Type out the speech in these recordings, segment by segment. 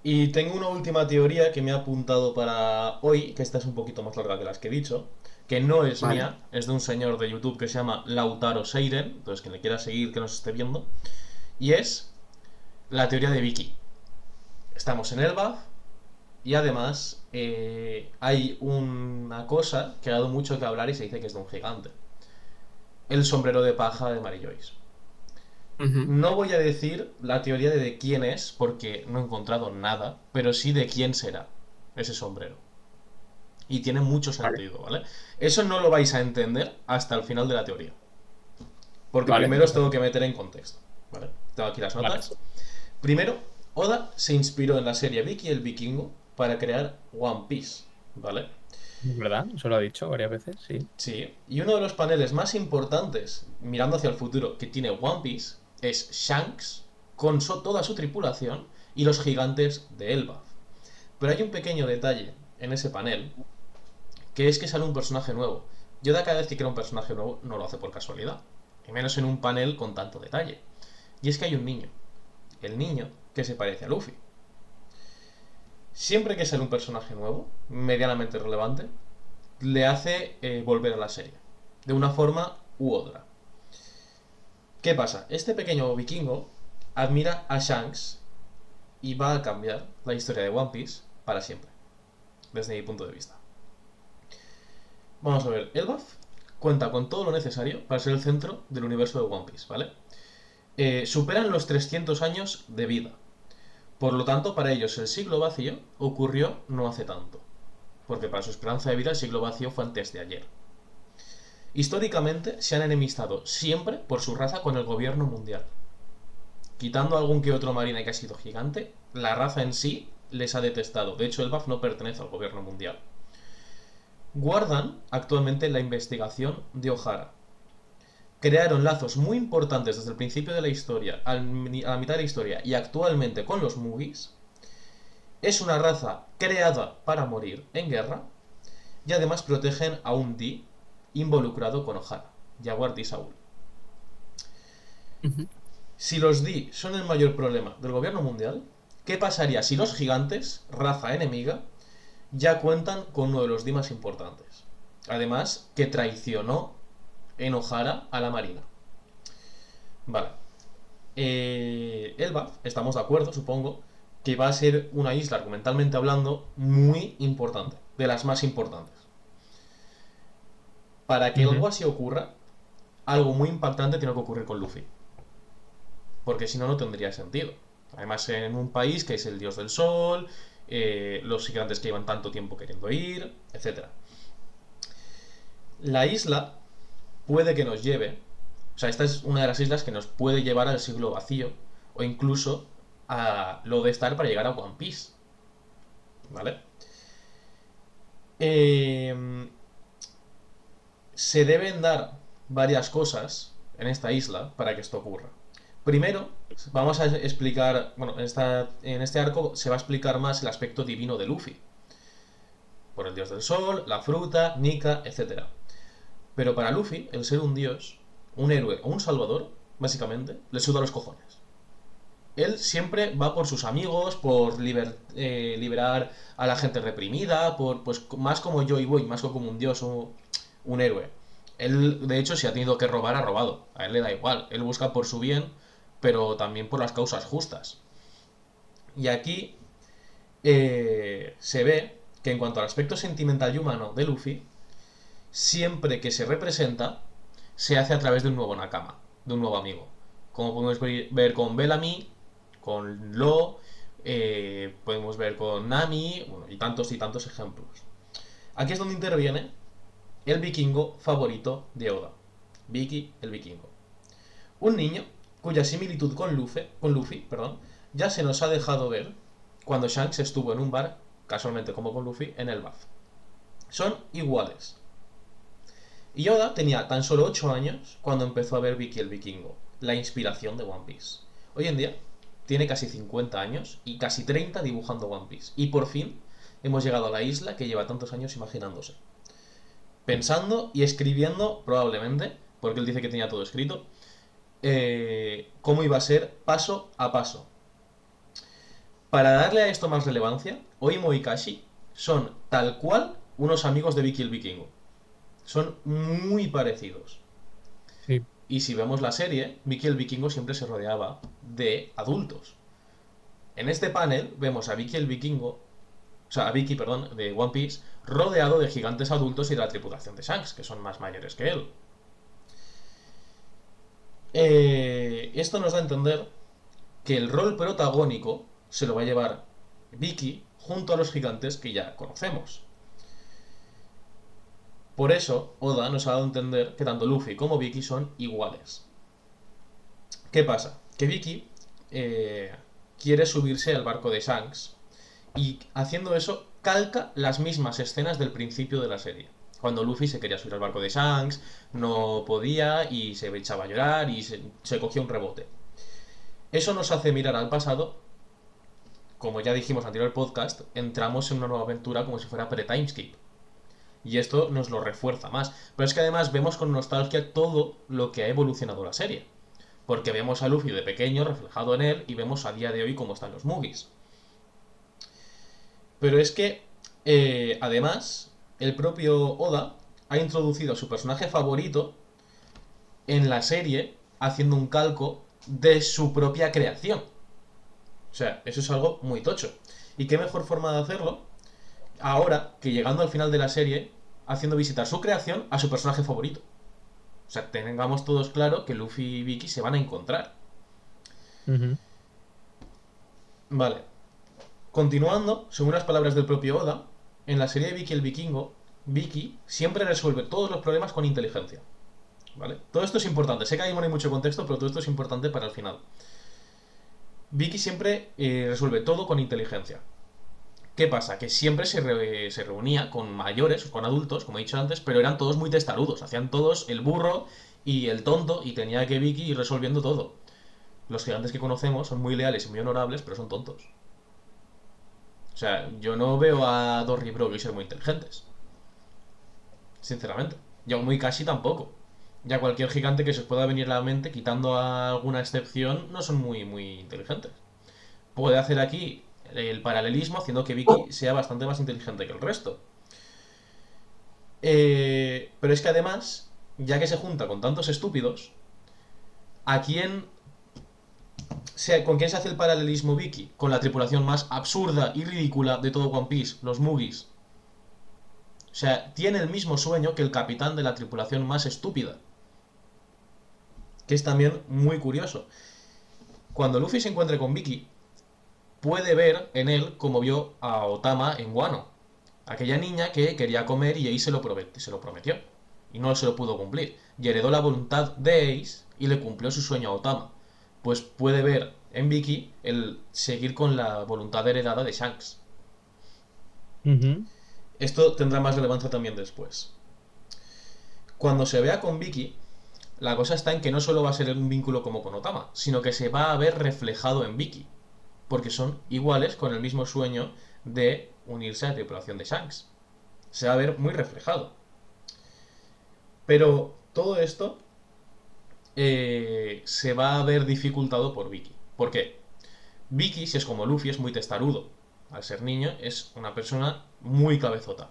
Y tengo una última teoría que me ha apuntado para hoy, que esta es un poquito más larga que las que he dicho, que no es Vale. mía, es de un señor de YouTube que se llama Lautaro Seiren, entonces quien le quiera seguir que nos esté viendo, y es la teoría de Vicky. Estamos en Elbaf y además hay una cosa que ha dado mucho que hablar y se dice que es de un gigante. El sombrero de paja de Mary Joyce. Ujú. No voy a decir la teoría de quién es, porque no he encontrado nada, pero sí de quién será ese sombrero. Y tiene mucho Vale. sentido, ¿vale? Eso no lo vais a entender hasta el final de la teoría. Porque Vale, primero os tengo perfecto. que meter en contexto, ¿vale? Tengo aquí las Vale. notas. Primero, Oda se inspiró en la serie Vicky el Vikingo para crear One Piece, ¿vale? ¿Verdad? Eso lo ha dicho varias veces, sí. Sí, y uno de los paneles más importantes, mirando hacia el futuro, que tiene One Piece, es Shanks con toda su tripulación y los gigantes de Elbaf. Pero hay un pequeño detalle en ese panel, que es que sale un personaje nuevo. Yoda cada vez que crea un personaje nuevo no lo hace por casualidad, y menos en un panel con tanto detalle. Y es que hay un niño, el niño que se parece a Luffy. Siempre que sale un personaje nuevo, medianamente relevante, le hace volver a la serie, de una forma u otra. ¿Qué pasa? Este pequeño vikingo admira a Shanks y va a cambiar la historia de One Piece para siempre, desde mi punto de vista. Vamos a ver, Elbaf cuenta con todo lo necesario para ser el centro del universo de One Piece, ¿vale? Superan los 300 años de vida. Por lo tanto, para ellos el siglo vacío ocurrió no hace tanto. Porque para su esperanza de vida el siglo vacío fue antes de ayer. Históricamente se han enemistado siempre por su raza con el gobierno mundial. Quitando algún que otro marine que ha sido gigante, la raza en sí les ha detestado. De hecho, el BAF no pertenece al gobierno mundial. Guardan actualmente la investigación de O'Hara. Crearon lazos muy importantes desde el principio de la historia, a la mitad de la historia y actualmente con los Mugis. Es una raza creada para morir en guerra y además protegen a un Di involucrado con O'Hara, Jaguar Di Saul. Ujú. Si los Di son el mayor problema del gobierno mundial, ¿qué pasaría si los gigantes, raza enemiga, ya cuentan con uno de los Di más importantes? Además, que traicionó en O'Hara a la marina. Vale. Elbaf, estamos de acuerdo, supongo, que va a ser una isla, argumentalmente hablando, muy importante, de las más importantes. Para que algo Ujú. así ocurra, algo muy impactante tiene que ocurrir con Luffy. Porque si no, no tendría sentido. Además, en un país que es el dios del sol, los gigantes que llevan tanto tiempo queriendo ir, etcétera. La isla puede que nos lleve, o sea, esta es una de las islas que nos puede llevar al siglo vacío, o incluso a lo de estar para llegar a One Piece, ¿vale? Eh, Se deben dar varias cosas en esta isla para que esto ocurra. Primero, vamos a explicar, bueno, en este arco se va a explicar más el aspecto divino de Luffy, por el dios del sol, la fruta, Nika, etcétera. Pero para Luffy, el ser un dios, un héroe o un salvador, básicamente, le suda los cojones. Él siempre va por sus amigos, por liberar a la gente reprimida, por pues más como Joy Boy, más como un dios o un héroe. Él, de hecho, si ha tenido que robar, ha robado. A él le da igual. Él busca por su bien, pero también por las causas justas. Y aquí se ve que en cuanto al aspecto sentimental y humano de Luffy, siempre que se representa, se hace a través de un nuevo Nakama, de un nuevo amigo. Como podemos ver con Bellamy, con Lo, podemos ver con Nami, bueno, y tantos ejemplos. Aquí es donde interviene el vikingo favorito de Oda, Vicky el vikingo. Un niño cuya similitud con Luffy, perdón, ya se nos ha dejado ver cuando Shanks estuvo en un bar, casualmente como con Luffy, en el BAF. Son iguales. Y Yoda tenía tan solo 8 años cuando empezó a ver Vicky el Vikingo, la inspiración de One Piece. Hoy en día tiene casi 50 años y casi 30 dibujando One Piece. Y por fin hemos llegado a la isla que lleva tantos años imaginándose. Pensando y escribiendo, probablemente, porque él dice que tenía todo escrito, cómo iba a ser paso a paso. Para darle a esto más relevancia, Oimo y Kashi son tal cual unos amigos de Vicky el Vikingo. Son muy parecidos. Sí. Y si vemos la serie, Vicky el Vikingo siempre se rodeaba de adultos. En este panel vemos a Vicky el Vikingo, o sea, a Vicky, perdón, de One Piece, rodeado de gigantes adultos y de la tripulación de Shanks, que son más mayores que él. Esto nos da a entender que el rol protagónico se lo va a llevar Vicky junto a los gigantes que ya conocemos. Por eso, Oda nos ha dado a entender que tanto Luffy como Vicky son iguales. ¿Qué pasa? Que Vicky quiere subirse al barco de Shanks y haciendo eso calca las mismas escenas del principio de la serie. Cuando Luffy se quería subir al barco de Shanks, no podía y se echaba a llorar y se cogía un rebote. Eso nos hace mirar al pasado. Como ya dijimos en el anterior podcast, entramos en una nueva aventura como si fuera pre-timeskip. Y esto nos lo refuerza más. Pero es que además vemos con nostalgia todo lo que ha evolucionado la serie. Porque vemos a Luffy de pequeño reflejado en él y vemos a día de hoy cómo están los movies. Pero es que, además, el propio Oda ha introducido a su personaje favorito en la serie haciendo un calco de su propia creación. O sea, eso es algo muy tocho. ¿Y qué mejor forma de hacerlo? Ahora que llegando al final de la serie, haciendo visitar su creación a su personaje favorito. O sea, tengamos todos claro que Luffy y Vicky se van a encontrar. Ujú. Vale. Continuando, según las palabras del propio Oda, en la serie de Vicky el Vikingo, Vicky siempre resuelve todos los problemas con inteligencia. ¿Vale? Todo esto es importante. Sé que ahí no hay mucho contexto, pero todo esto es importante para el final. Vicky siempre resuelve todo con inteligencia. ¿Qué pasa? Que siempre se reunía con mayores, con adultos, como he dicho antes, pero eran todos muy testarudos. Hacían todos el burro y el tonto y tenía que Vicky ir resolviendo todo. Los gigantes que conocemos son muy leales y muy honorables, pero son tontos. O sea, yo no veo a Dory y Brogy ser muy inteligentes. Sinceramente. Y a muy Kashi tampoco. Ya cualquier gigante que se os pueda venir a la mente, quitando a alguna excepción, no son muy inteligentes. Puede hacer aquí el paralelismo haciendo que Vicky sea bastante más inteligente que el resto. Pero es que además, ya que se junta con tantos estúpidos, ¿a quién ¿con quién se hace el paralelismo Vicky? Con la tripulación más absurda y ridícula de todo One Piece, los Mugis. O sea, tiene el mismo sueño que el capitán de la tripulación más estúpida. Que es también muy curioso. Cuando Luffy se encuentre con Vicky, puede ver en él como vio a Otama en Wano. Aquella niña que quería comer y Ace se lo prometió. Y no se lo pudo cumplir. Y heredó la voluntad de Ace y le cumplió su sueño a Otama. Pues puede ver en Vicky el seguir con la voluntad heredada de Shanks. Ujú. Esto tendrá más relevancia también después. Cuando se vea con Vicky, la cosa está en que no solo va a ser un vínculo como con Otama, sino que se va a ver reflejado en Vicky. Porque son iguales con el mismo sueño de unirse a la tripulación de Shanks. Se va a ver muy reflejado. Pero todo esto se va a ver dificultado por Vicky. ¿Por qué? Vicky, si es como Luffy, es muy testarudo. Al ser niño, es una persona muy cabezota.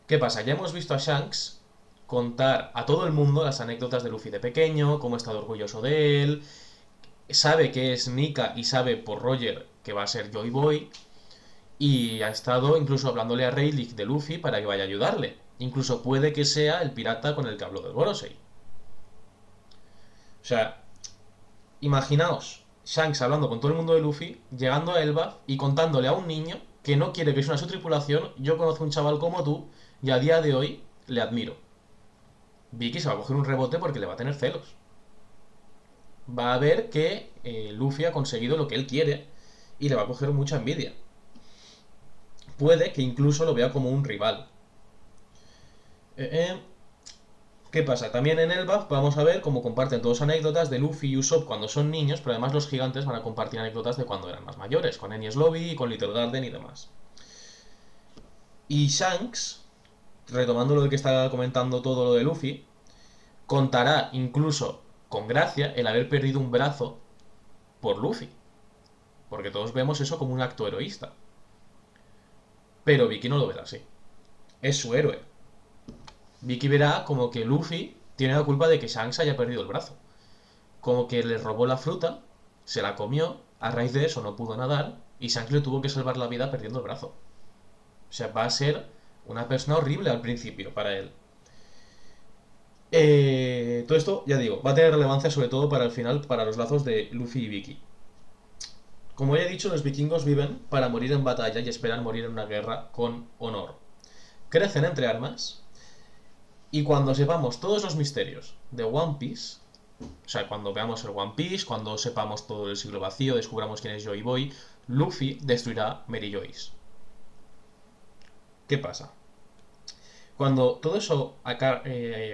¿Qué pasa? Ya hemos visto a Shanks contar a todo el mundo las anécdotas de Luffy de pequeño, cómo está orgulloso de él, sabe que es Nika y sabe por Roger que va a ser Joy Boy, y ha estado incluso hablándole a Rayleigh de Luffy para que vaya a ayudarle. Incluso puede que sea el pirata con el que habló del Gorosei. O sea, imaginaos Shanks hablando con todo el mundo de Luffy, llegando a Elbaf y contándole a un niño que no quiere que se una a su tripulación, yo conozco a un chaval como tú y a día de hoy le admiro. Vicky se va a coger un rebote porque le va a tener celos. Va a ver que Luffy ha conseguido lo que él quiere y le va a coger mucha envidia. Puede que incluso lo vea como un rival. Eh, eh, ¿Qué pasa? También en Elbaf vamos a ver cómo comparten todos anécdotas de Luffy y Usopp cuando son niños, pero además los gigantes van a compartir anécdotas de cuando eran más mayores, con Enies Lobby y con Little Garden y demás. Y Shanks, retomando lo que está comentando todo lo de Luffy, contará incluso con gracia el haber perdido un brazo por Luffy. porque todos vemos eso como un acto heroísta. Pero Vicky no lo verá así. Es su héroe. Vicky verá como que Luffy tiene la culpa de que Shanks haya perdido el brazo. Como que le robó la fruta, se la comió, a raíz de eso no pudo nadar y Shanks le tuvo que salvar la vida perdiendo el brazo. O sea, va a ser una persona horrible al principio para él. Todo esto, ya digo, va a tener relevancia sobre todo para el final, para los lazos de Luffy y Vicky. Como ya he dicho, los vikingos viven para morir en batalla y esperan morir en una guerra con honor. Crecen entre armas y cuando sepamos todos los misterios de One Piece, o sea, cuando veamos el One Piece, cuando sepamos todo el siglo vacío, descubramos quién es Joy Boy, Luffy destruirá Mary Joyce. ¿Qué pasa? Cuando todo eso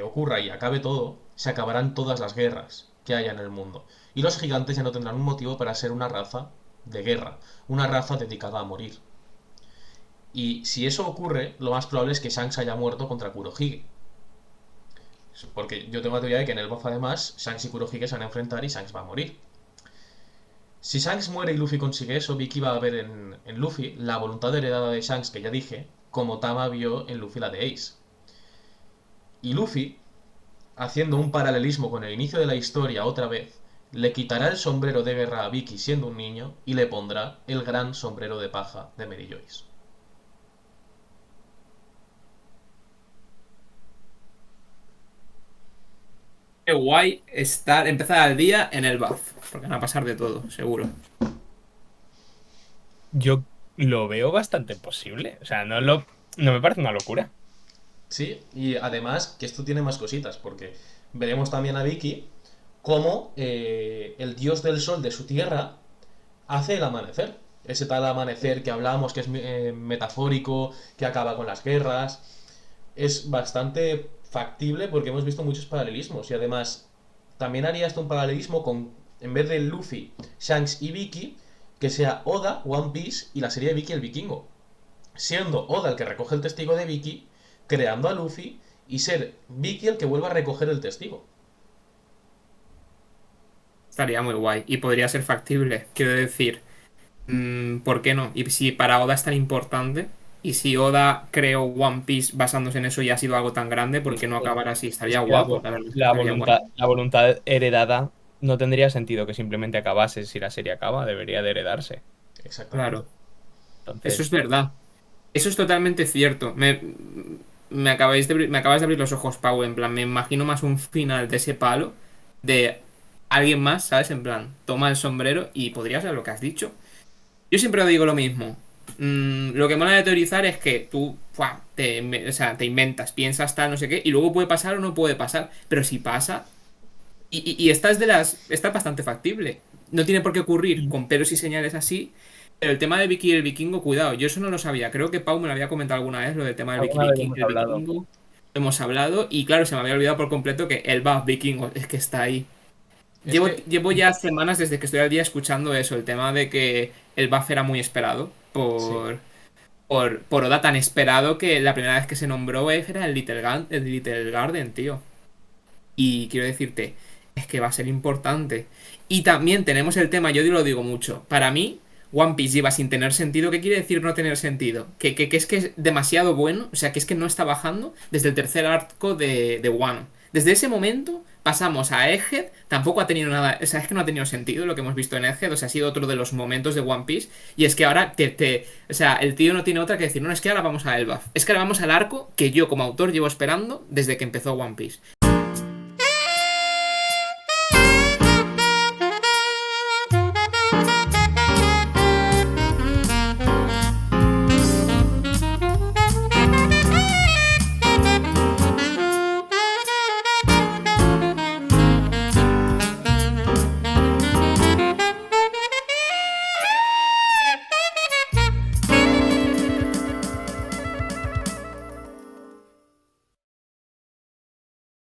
ocurra y acabe todo, se acabarán todas las guerras que haya en el mundo. Y los gigantes ya no tendrán un motivo para ser una raza de guerra, una raza dedicada a morir. Y si eso ocurre, lo más probable es que Shanks haya muerto contra Kurohige. Porque yo tengo la teoría de que en el BOF además Shanks y Kurohige se van a enfrentar y Shanks va a morir. Si Shanks muere y Luffy consigue eso, Vicky va a ver en Luffy la voluntad heredada de Shanks que ya dije, como Tama vio en Luffy la de Ace. Y Luffy, haciendo un paralelismo con el inicio de la historia otra vez, le quitará el sombrero de guerra a Vicky siendo un niño y le pondrá el gran sombrero de paja de Mary Joyce. Qué guay empezar al día en el BAF, porque van a pasar de todo, seguro. Yo lo veo bastante posible. O sea, no me parece una locura. Sí, y además que esto tiene más cositas, porque veremos también a Vicky cómo el dios del sol de su tierra hace el amanecer. Ese tal amanecer que hablábamos que es metafórico, que acaba con las guerras. Es bastante factible porque hemos visto muchos paralelismos. Y además, también haría esto un paralelismo con, en vez de Luffy, Shanks y Vicky, que sea Oda, One Piece y la serie de Vicky el Vikingo. Siendo Oda el que recoge el testigo de Vicky, creando a Luffy y ser Vicky el que vuelva a recoger el testigo. Estaría muy guay y podría ser factible, quiero decir. ¿Por qué no? Y si para Oda es tan importante, y si Oda creó One Piece basándose en eso y ha sido algo tan grande, ¿por qué no acabar así? Es Estaría que guapo, la verdad. Estaría guay. la voluntad heredada no tendría sentido que simplemente acabase si la serie acaba, debería de heredarse. Exactamente. Claro, eso es Entonces, verdad. Eso es totalmente cierto. Me acabas de abrir los ojos, Pau. En plan, me imagino más un final de ese palo de alguien más, ¿sabes? En plan, toma el sombrero y podría ser lo que has dicho. Yo siempre digo lo mismo. Lo que mola de teorizar es que tú o sea, te inventas, piensas tal, no sé qué, y luego puede pasar o no puede pasar. Pero si pasa, y esta es está bastante factible. No tiene por qué ocurrir con peros y señales así. Pero el tema de Vicky y el Vikingo, cuidado, yo eso no lo sabía. Creo que Pau me lo había comentado alguna vez, lo del tema del alguna vez hemos El hablado. Vikingo. Hemos hablado, y claro, se me había olvidado por completo que el buff Vikingo es que está ahí. Es que, Llevo ya semanas desde que estoy al día escuchando eso, el tema de que el buff era muy esperado sí, por Oda, tan esperado que la primera vez que se nombró era el Little Garden, tío. Y quiero decirte, es que va a ser importante. Y también tenemos el tema, yo lo digo mucho, para mí, One Piece lleva sin tener sentido. ¿Qué quiere decir no tener sentido? Que es demasiado bueno, o sea, que es que no está bajando desde el tercer arco de Wano. Desde ese momento pasamos a Egghead, tampoco ha tenido nada, o sea, es que no ha tenido sentido lo que hemos visto en Egghead, o sea, ha sido otro de los momentos de One Piece, y es que ahora o sea, el tío no tiene otra que decir, no, es que ahora vamos a Elbaf, es que ahora vamos al arco que yo como autor llevo esperando desde que empezó One Piece.